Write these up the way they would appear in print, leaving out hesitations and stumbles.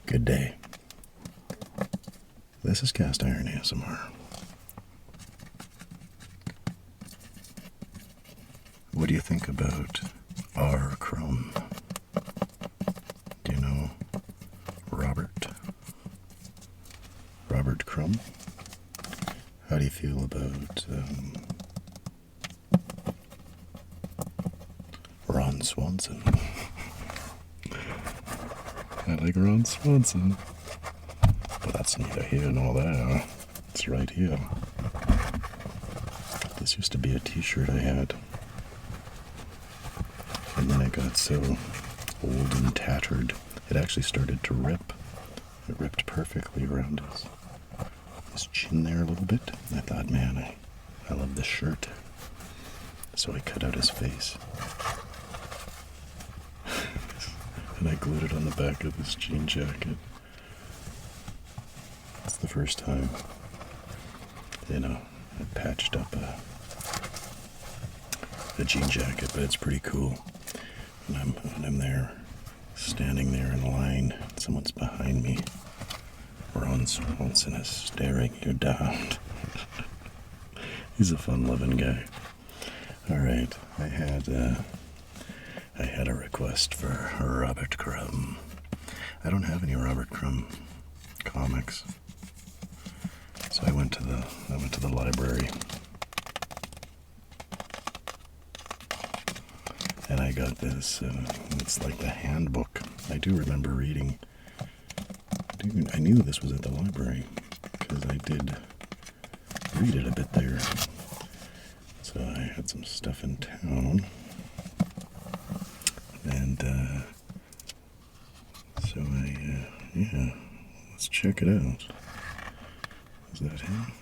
Good day. This is Cast Iron ASMR. What do you think about R.CRUMB? Do you know Robert Crumb? How do you feel about Ron Swanson? I like Ron Swanson, but that's neither here nor there. It's right here. This used to be a t-shirt I had, and then it got so old and tattered, it actually started to rip. It ripped perfectly around his chin there a little bit. I thought, man, I love this shirt. So I cut out his face. And I glued it on the back of this jean jacket. It's the first time, I patched up a jean jacket, but it's pretty cool. When I'm there, standing there in line, someone's behind me. Ron Swanson is staring you down. He's a fun-loving guy. All right, I had a request for Robert Crumb. I don't have any Robert Crumb comics, so I went to the library, and I got this. It's like the handbook. I do remember reading. I knew this was at the library because I did read it a bit there. So I had some stuff in town. And, let's check it out. Is that him?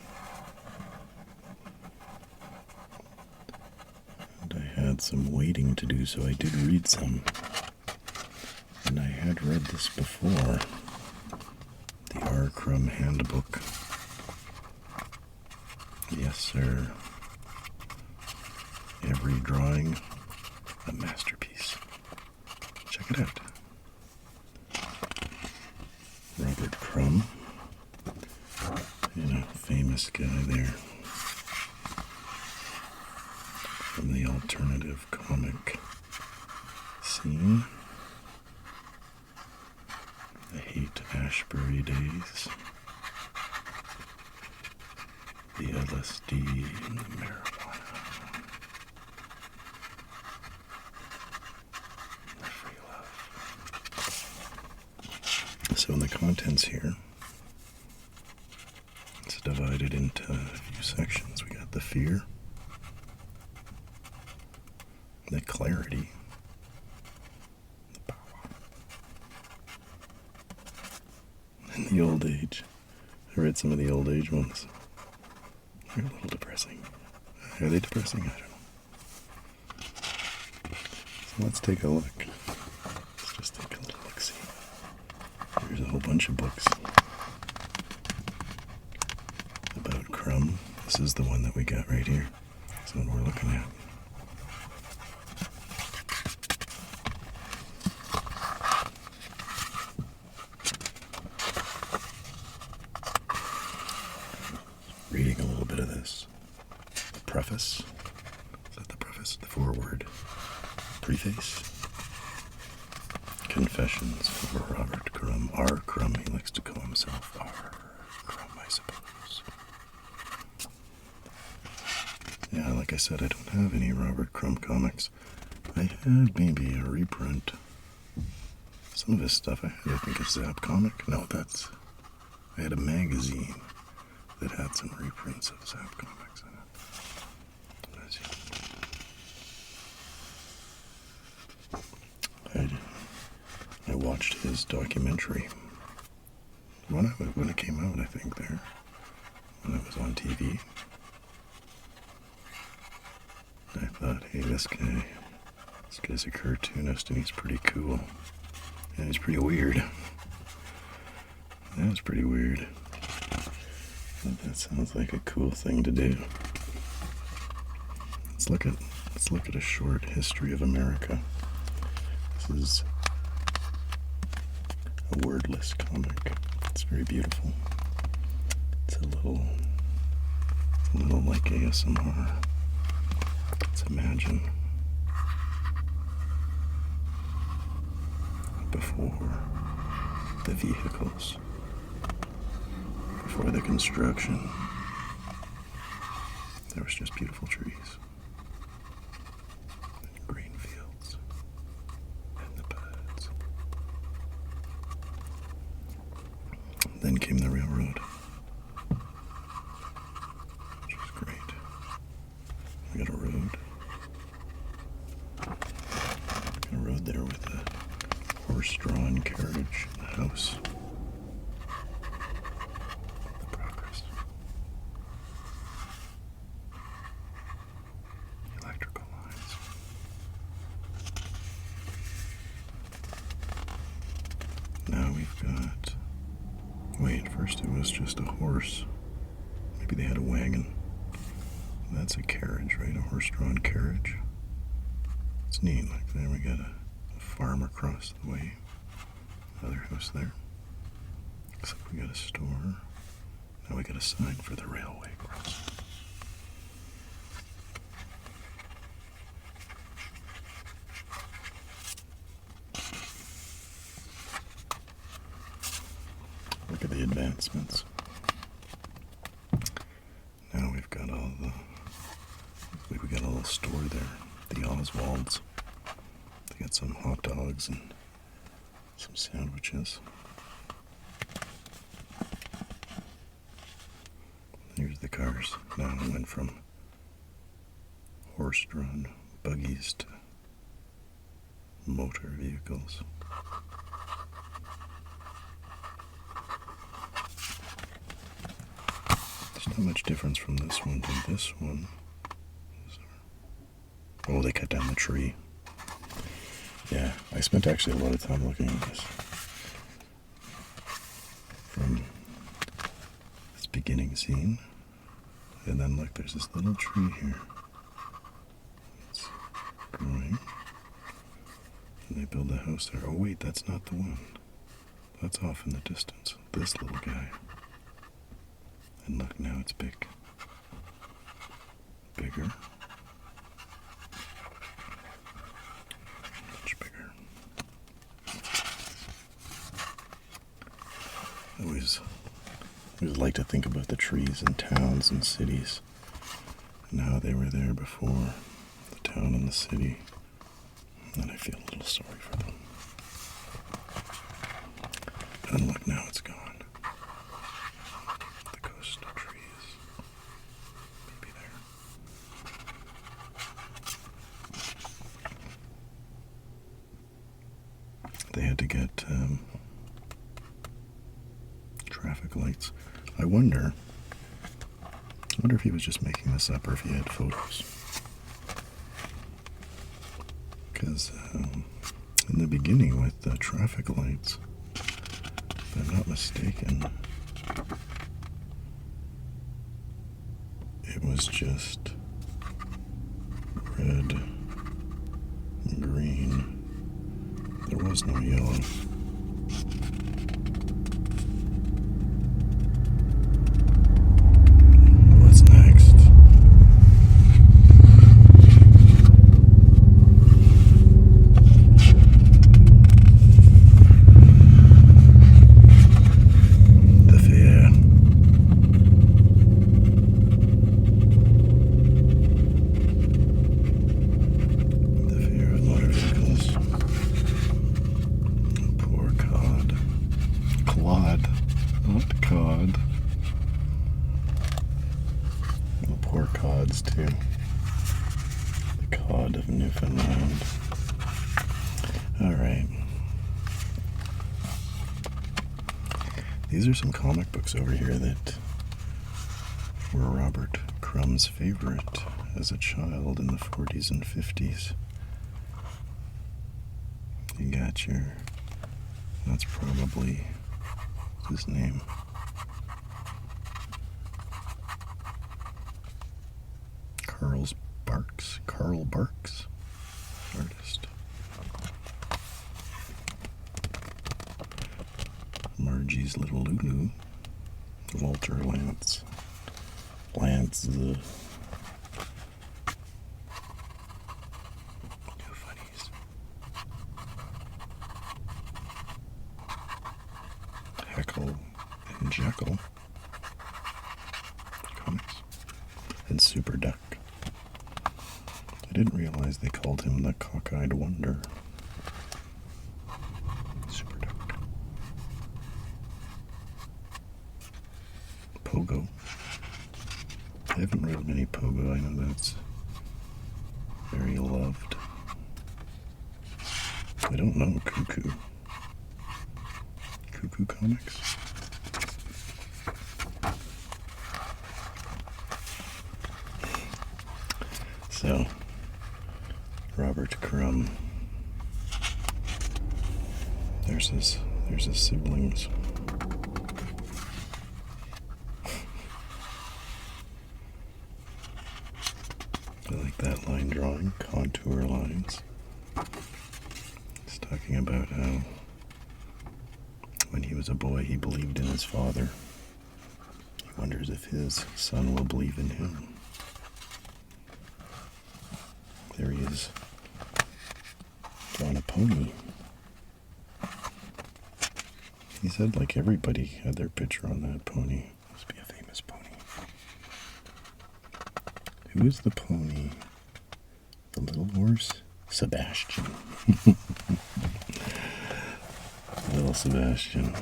And I had some waiting to do, so I did read some. And I had read this before. The R.CRUMB Handbook. Yes, sir. Every drawing, a masterpiece. Check it out. Robert Crumb, famous guy there from the alternative comic scene. The Haight-Ashbury days. The LSD and the marijuana. So in the contents here, it's divided into a few sections. We got the fear, the clarity, the power, and the old age. I read some of the old age ones. They're a little depressing. Are they depressing? I don't know. So let's take a look. Let's just take a little look-see. There's a whole bunch of books about Crumb. This is the one that we got right here. That's what we're looking at. Reading a little bit of this. The preface. Is that the preface? The foreword. Preface. Confessions of Robert Crumb. R.CRUMB, he likes to call himself R.CRUMB, I suppose. Yeah, like I said, I don't have any Robert Crumb comics. I had maybe a reprint. Some of his stuff I had, I think, a Zap comic. No, I had a magazine that had some reprints of Zap comics in it. I watched his documentary when it came out, I think, there, when it was on TV. I thought, hey, this guy's a cartoonist and he's pretty cool. And he's pretty weird. That's pretty weird. But that sounds like a cool thing to do. Let's look at a short history of America. This is a wordless comic. It's very beautiful. It's a little like ASMR. Let's imagine before the vehicles, before the construction, there was just beautiful trees and green fields and the birds. Then came the railroad, which was great. We got a road. Got a road there with a horse-drawn carriage, a house. The progress. Electrical lines. Now we've got... Wait, first it was just a horse. Maybe they had a wagon. That's a carriage, right? A horse-drawn carriage. It's neat. Like there we got a farm across the way. Another house there. Looks like we got a store. Now we got a sign for the railway crossing. Look at the advancements. Now we've got all the... We got a little store there. The Oswalds. They got some hot dogs and some sandwiches. Here's the cars. Now it went from horse-drawn buggies to motor vehicles. There's not much difference from this one to this one. Oh, they cut down the tree. Yeah, I spent actually a lot of time looking at this. From this beginning scene. And then look, there's this little tree here. It's growing. And they build a house there. Oh wait, that's not the one. That's off in the distance. This little guy. And look, now it's big. Bigger. Much bigger. I always like to think about the trees in towns and cities and how they were there before the town and the city. And I feel a little sorry for them. And look, now it's gone. The ghost of trees. Maybe there. They had to get traffic lights. I wonder if he was just making this up or if he had photos. Because in the beginning with the traffic lights, if I'm not mistaken, it was just red and green. There was no yellow. What's next? The fear. The fear of motor vehicles. Poor cod. Clod, not cod. The poor cods, too. The cod of Newfoundland. Alright. These are some comic books over here that were Robert Crumb's favorite as a child in the 40s and 50s. You got your... That's probably his name. Carl Barks, artist. There's little Lulu. Walter Lance. Lance. Two funnies. Heckle and Jekyll. Comics. And Super Duck. I didn't realize they called him the Cockeyed Wonder. Super Duck. Pogo. I haven't read many Pogo. I know that's very loved. I don't know Cuckoo. Cuckoo Comics? So, R.CRUMB. There's his siblings. I like that line drawing, contour lines. It's talking about how when he was a boy he believed in his father. He wonders if his son will believe in him. There he is, on a pony. He said like everybody had their picture on that pony. Must be a famous pony. Who is the pony? The little horse? Sebastian. Little Sebastian.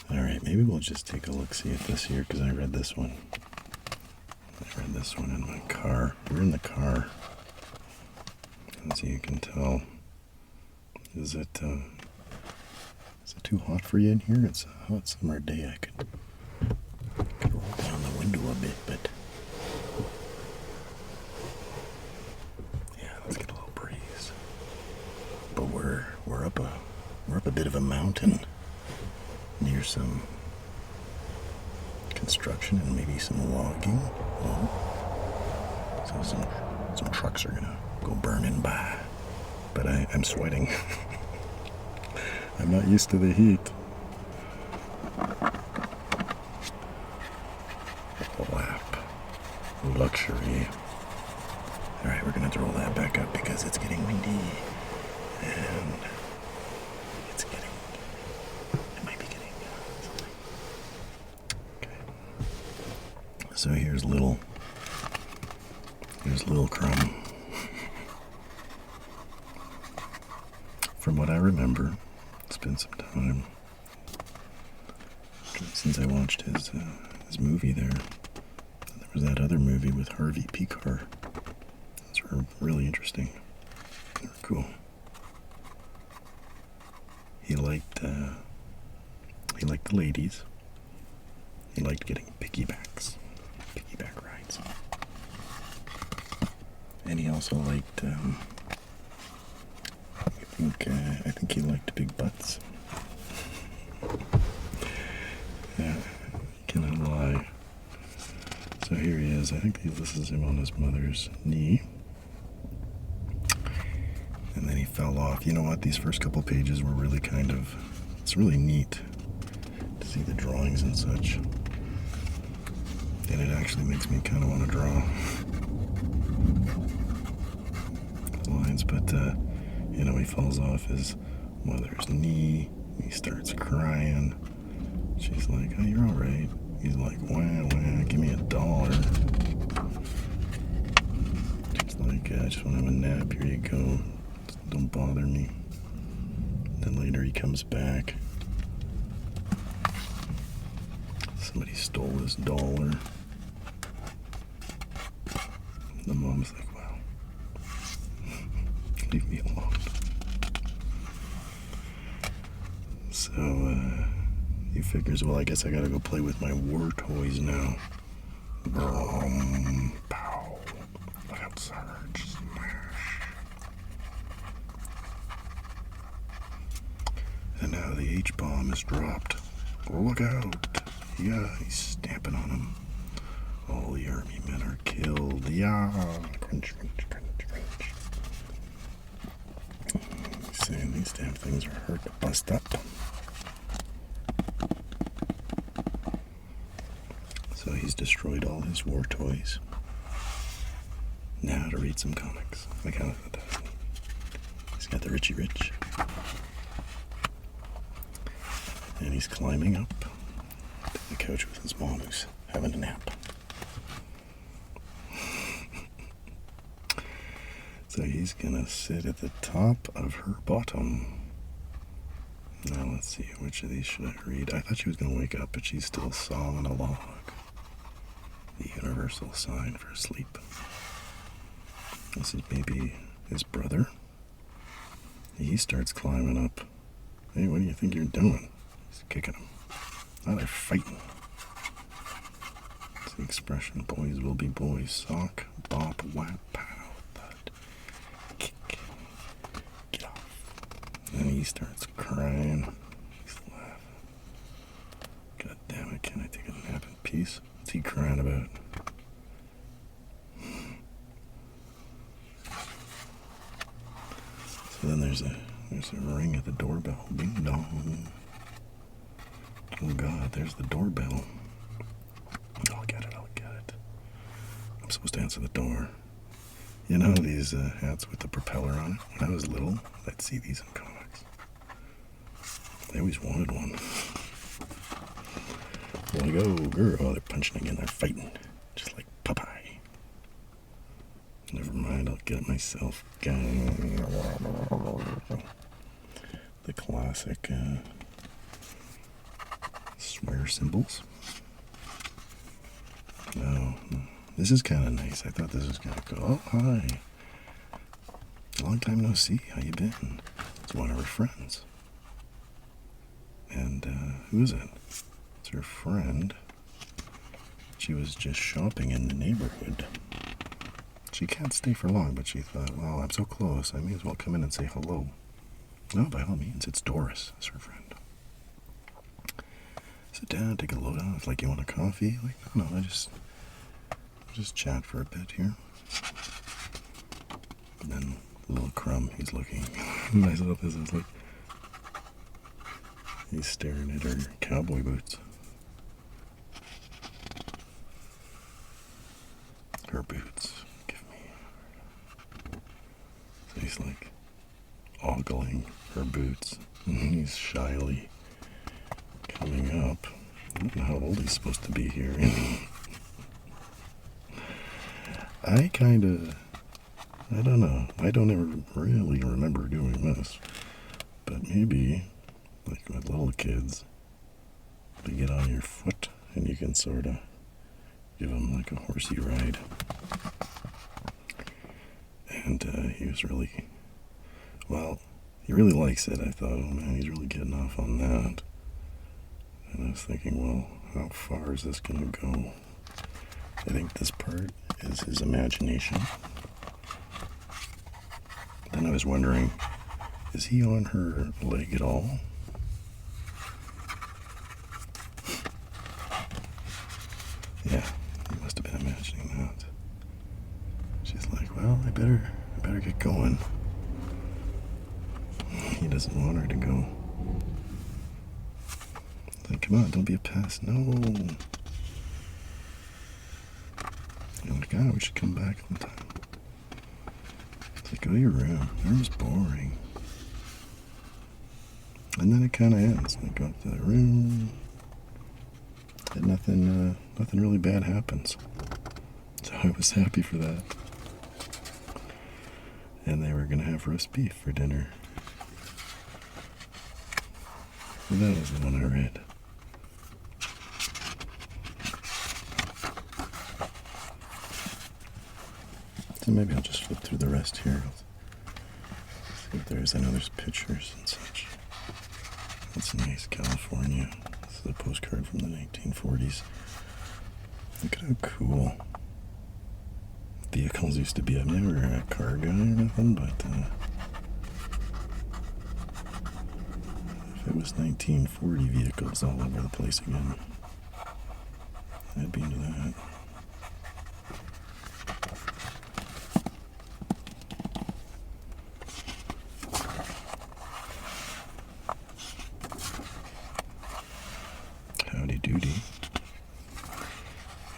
Alright, maybe we'll just take a look-see at this here, because I read this one. I read this one in my car. We're in the car. As you can tell. Is it too hot for you in here? It's a hot summer day. I could roll down the window a bit, but yeah, let's get a little breeze. But we're up a bit of a mountain near some construction and maybe some logging. Oh, so some trucks are gonna go burning by. But I'm sweating. I'm not used to the heat. Lap. Luxury. Alright, we're going to throw that back up because it's getting windy. And it might be getting something. Okay. So here's little Crumb. From what I remember, it's been some time since I watched his movie there. There was that other movie with Harvey Picar. Those were really interesting. They were cool. He liked the ladies. He liked getting piggyback rides. And he also liked I think he liked big butts. Yeah, cannot lie. So here he is. I think this is him on his mother's knee. And then he fell off. You know what? These first couple pages were really it's really neat to see the drawings and such. And it actually makes me kind of want to draw the lines, but he falls off his mother's knee. He starts crying. She's like, "Oh, you're all right." He's like, "Wah, wah, give me $1." She's like, "I just want to have a nap. Here you go. Don't bother me." Then later he comes back. Somebody stole his $1. The mom's like, "Wow, leave me alone." So he figures, well, I guess I gotta go play with my war toys now. Pow. Look out, Sarge. Smash. And now the H-bomb is dropped. Oh, look out. Yeah, he's stamping on him. All the army men are killed. Yeah, crunch, crunch, crunch, crunch. He's saying these damn things are hard to bust up. So he's destroyed all his war toys. Now to read some comics. Like how that. He's got the Richie Rich. And he's climbing up to the couch with his mom who's having a nap. So he's gonna sit at the top of her bottom. Now let's see, which of these should I read? I thought she was gonna wake up, but she's still sawing a log. The universal sign for sleep. This is maybe his brother. He starts climbing up. Hey, what do you think you're doing? He's kicking him. Now they're fighting. It's the expression, boys will be boys. Sock, bop, whap, pow. And he starts crying. He's laughing. God damn it, can I take a nap in peace? What's he crying about? So then there's a ring at the doorbell. Ding dong. Oh God, there's the doorbell. I'll get it. I'm supposed to answer the door. You know these hats with the propeller on it? When I was little, I'd see these in comics. I always wanted one. Like, oh, girl, oh, they're punching again, they're fighting. Just like Popeye. Never mind, I'll get it myself. The classic swear symbols. No, this is kind of nice. I thought this was going to go, oh, hi. Long time no see, how you been? It's one of her friends. And who is it? It's her friend. She was just shopping in the neighborhood. She can't stay for long, but she thought, well, I'm so close, I may as well come in and say hello. No, by all means, it's Doris, is her friend. Sit down, take a load off, like you want a coffee? Like, no, I just chat for a bit here. And then little Crumb, he's looking myself as it's like, he's staring at her cowboy boots. Her boots, give me. So he's like ogling her boots. And he's shyly coming up. I don't know how old he's supposed to be here. I don't know. I don't ever really remember doing this. But maybe, like with little kids, they get on your foot and you can sort of give them like a horsey ride. And he was really, well, he really likes it. I thought, oh man, he's really getting off on that. And I was thinking, well, how far is this going to go? I think this part is his imagination. Then I was wondering, is he on her leg at all? Yeah, he must have been imagining that. She's like, well, I better get going. He doesn't want her to go. He's like, come on, don't be a pest. No. You're like, oh, we should come back on time. It's like, go to your room. Your room's boring. And then it kind of ends. They go up to the room, and nothing really bad happens. So I was happy for that. And they were going to have roast beef for dinner. And that was the one I read. So maybe I'll just flip through the rest here. See if there's, I know there's pictures and such. That's nice, California. This is a postcard from the 1940s. Look at how cool vehicles used to be. I've never a car guy or nothing, but if it was 1940 vehicles all over the place again, I'd be into that.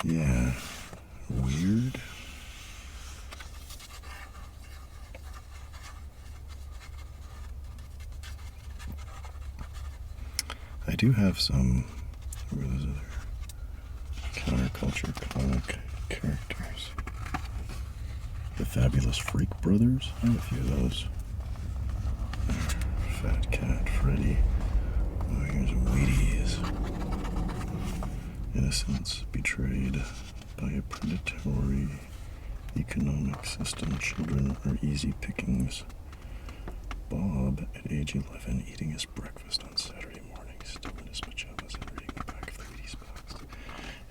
Yeah, weird. I do have some, who are those other counterculture comic characters? The Fabulous Freak Brothers. I have a few of those. Fat Cat, Freddy. Oh, here's Wheaties. Innocence betrayed by a predatory economic system. Children are easy pickings. Bob, at age 11, eating his breakfast on Saturday morning, still in his pajamas and reading the back of the Wheaties box.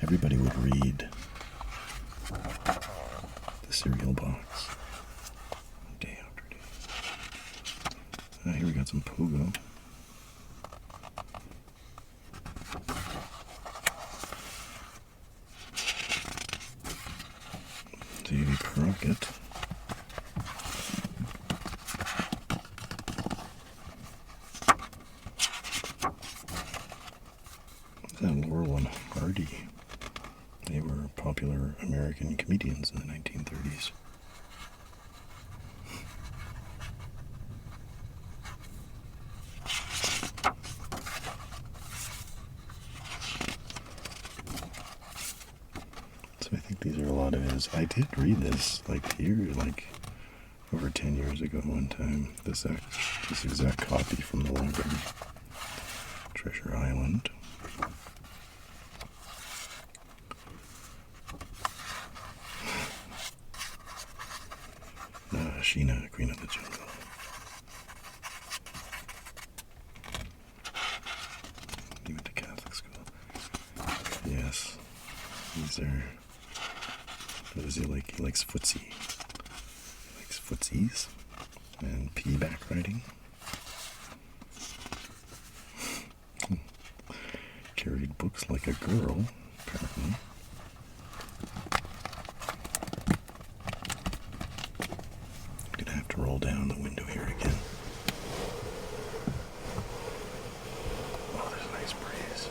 Everybody would read the cereal box day after day. Here we got some Pogo. Davy Crockett. And Laurel and Hardy. They were popular American comedians in the 1930s. So I think these are a lot of his. I did read this like over 10 years ago one time. This exact copy from the library. Treasure Island. Sheena, Queen of the Jungle. He went to Catholic school. Yes. These are... What does he like? He likes footsie. He likes footsies and piggyback riding. Carried books like a girl, apparently. Roll down the window here again. Oh, there's a nice breeze.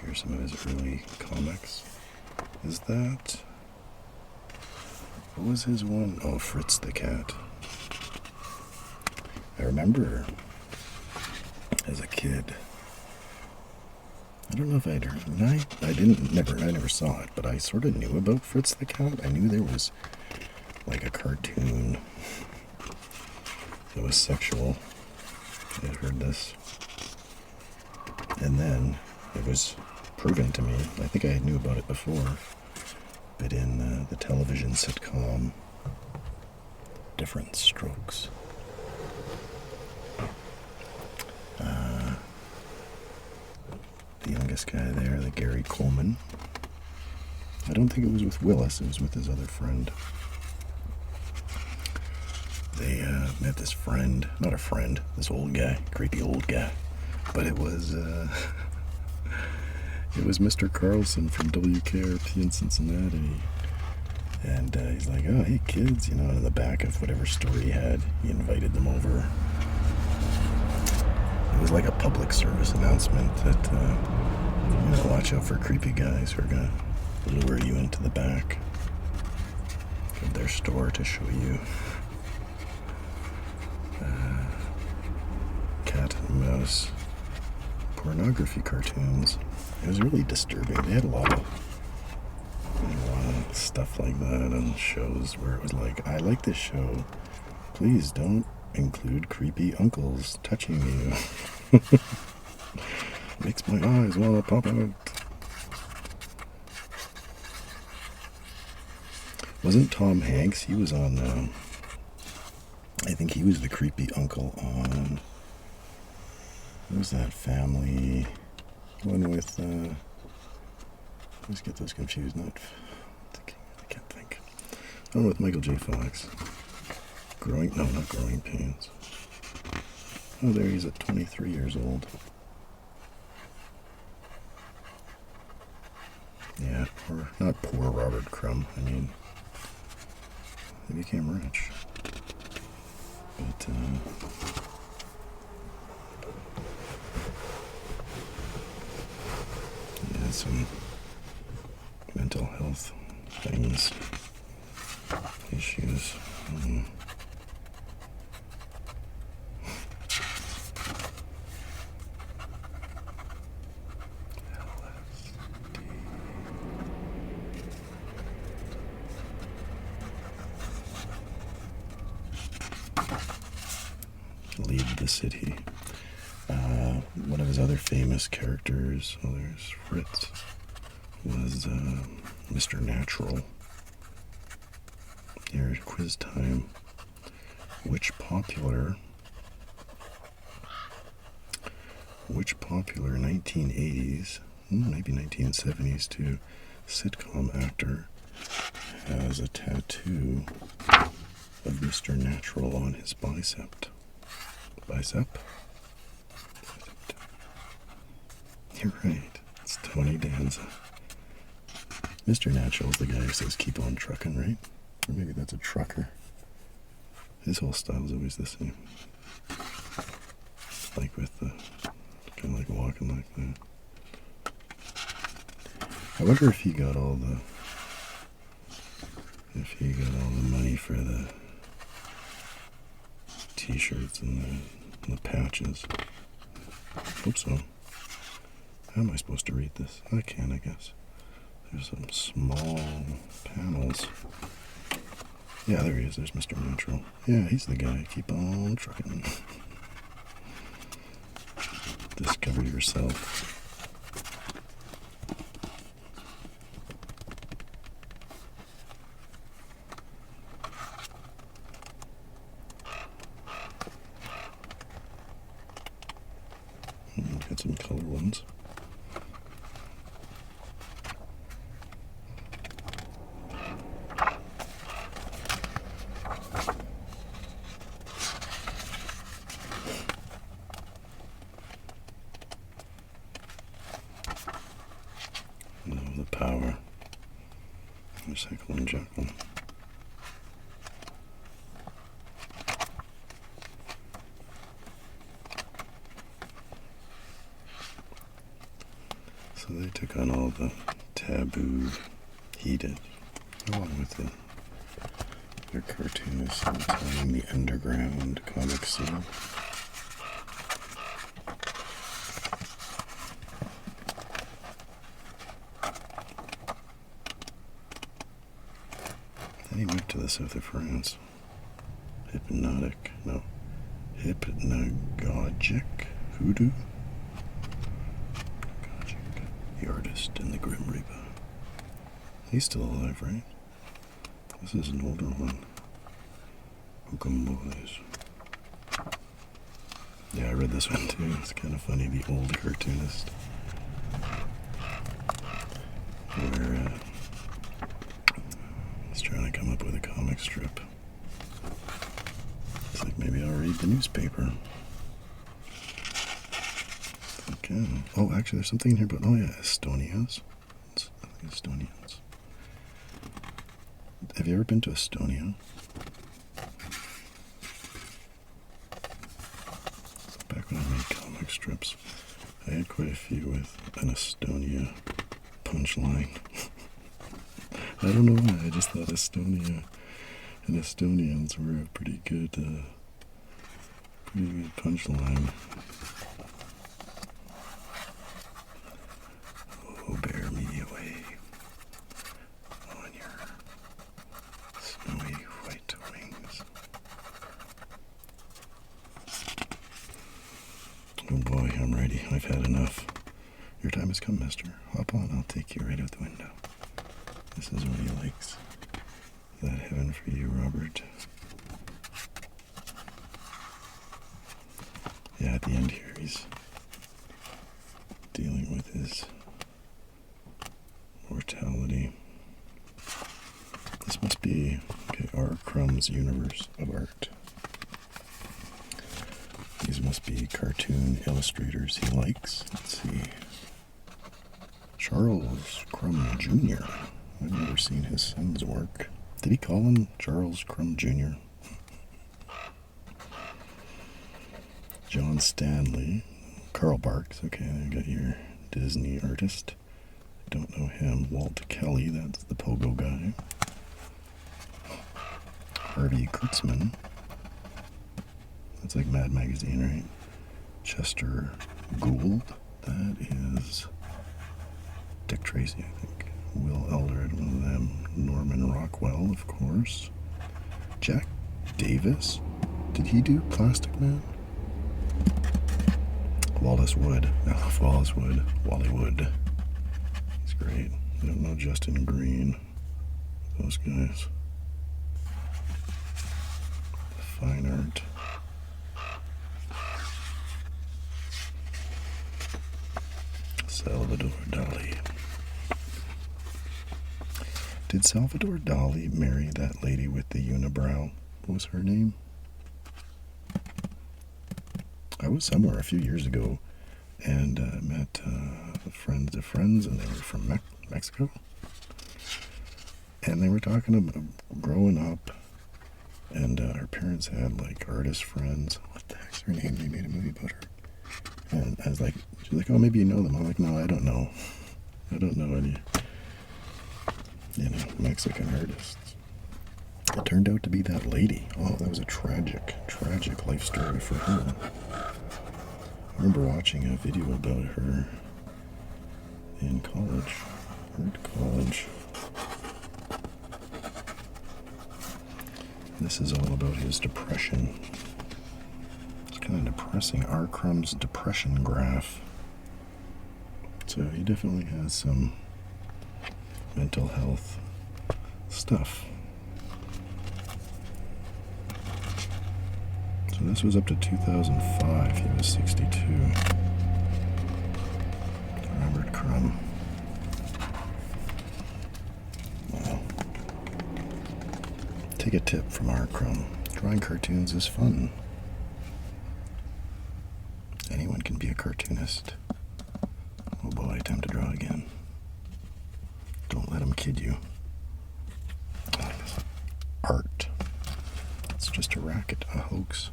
Here's some of his early comics. Is that... What was his one? Oh, Fritz the Cat. I remember as a kid... I don't know if I'd heard. I never saw it, but I sort of knew about Fritz the Cat. I knew there was like a cartoon that was sexual. I had heard this. And then it was proven to me, I think I knew about it before, but in the television sitcom Different Strokes. The youngest guy there, the Gary Coleman. I don't think it was with Willis, it was with his other friend. They met this friend, not a friend, this old guy, creepy old guy. But it was Mr. Carlson from WKRP in Cincinnati. And he's like, oh, hey kids, you know, in the back of whatever store he had, he invited them over. It was like a public service announcement that, watch out for creepy guys who are going to lure you into the back of their store to show you cat and mouse pornography cartoons. It was really disturbing. They had a lot of stuff like that on shows where it was like, I like this show. Please don't include creepy uncles touching you. Makes my eyes want to pop out. Wasn't Tom Hanks? He was on, I think he was the creepy uncle on, what was that family one with, I always get those confused, I can't think. Oh, with Michael J. Fox. Not Growing Pains. Oh, there he's at 23 years old. Yeah, not poor Robert Crumb. I mean, he became rich. But yeah, some mental health things, issues. Leave the city. One of his other famous characters, well, there's Fritz, was Mr. Natural. Here's quiz time. Which popular 1980s, maybe 1970s too, sitcom actor has a tattoo of Mr. Natural on his bicep? Bicep? You're right. It's Tony Danza. Mr. Natural's the guy who says keep on trucking, right? Or maybe that's a trucker. His whole style's always the same. Like with the kind of like walking like that. I wonder if he got all the money for the t-shirts and the patches. Hope so. How am I supposed to read this? I can, I guess. There's some small panels. Yeah, there he is. There's Mr. Natural. Yeah, he's the guy. Keep on trucking. Discover yourself. Got some color ones. The power. Recycle and Jekyll. So they took on all the taboo he did, along with their cartoonists telling the underground comic scene. Then he moved to the south of France. Hypnagogic hoodoo? The artist and the Grim Reaper. He's still alive, right? This is an older one. Welcome, boys. Yeah, I read this one too. It's kind of funny. The old cartoonist. Where he's trying to come up with a comic strip. It's like, maybe I'll read the newspaper. Okay. Oh, actually, there's something in here, but oh yeah, Estonians. I think Estonians. Have you ever been to Estonia? Back when I made comic strips, I had quite a few with an Estonia punchline. I don't know why, I just thought Estonia and Estonians were a pretty good punchline. Oh, bear me away on your snowy white wings. Oh boy, I'm ready. I've had enough. Your time has come, mister. Hop on, I'll take you right out the window. This is what he likes. Is that heaven for you, Robert? Yeah, at the end here, he's dealing with his mortality. This must be R.CRUMB's universe of art. These must be cartoon illustrators he likes. Let's see. R.CRUMB Jr. I've never seen his son's work. Did he call him Charles Crumb Jr.? John Stanley. Carl Barks. Okay, you got your Disney artist. Don't know him. Walt Kelly, that's the pogo guy. Harvey Kurtzman. That's like Mad Magazine, right? Chester Gould. That is Dick Tracy, I think. Will Eldred, one of them. Norman Rockwell, of course. Jack Davis. Did he do Plastic Man? Wallace Wood. I love Wallace Wood. Wally Wood. He's great. I don't know Justin Green. Those guys. Fine art. Salvador Dali. Did Salvador Dali marry that lady with the unibrow? What was her name? I was somewhere a few years ago and met friends of friends, and they were from Mexico. And they were talking about growing up, and her parents had like artist friends. What the heck's her name? They made a movie about her. And I was like, she's like, oh, maybe you know them. I'm like, no, I don't know. I don't know any, Mexican artists. It turned out to be that lady. Oh, that was a tragic life story for her. I remember watching a video about her in college. This is all about his depression. It's kind of depressing. R.CRUMB's depression graph. So he definitely has some mental health stuff. So this was up to 2005. He was 62. Robert Crumb. Well, take a tip from R.CRUMB. Drawing cartoons is fun. Anyone can be a cartoonist. Oh boy, time to draw again. Don't let them kid you. Art. It's just a racket, a hoax,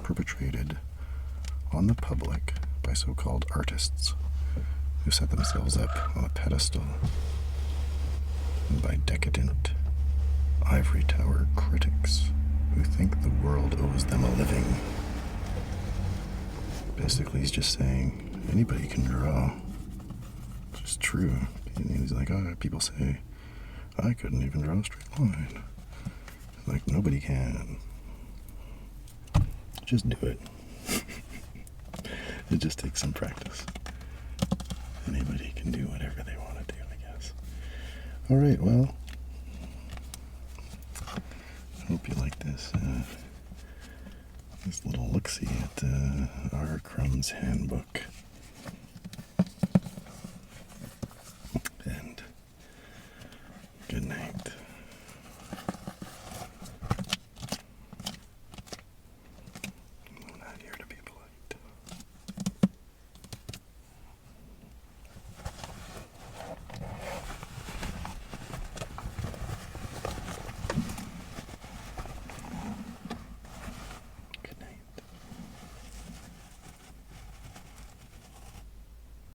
perpetrated on the public by so-called artists who set themselves up on a pedestal, and by decadent ivory tower critics who think the world owes them a living. Basically, he's just saying anybody can draw. It's just true. And he's like, oh, people say I couldn't even draw a straight line. Like, nobody can. Just do it. It just takes some practice. Anybody can do whatever they want to do, I guess. All right, well, I hope you like this little look-see at R.CRUMB's handbook.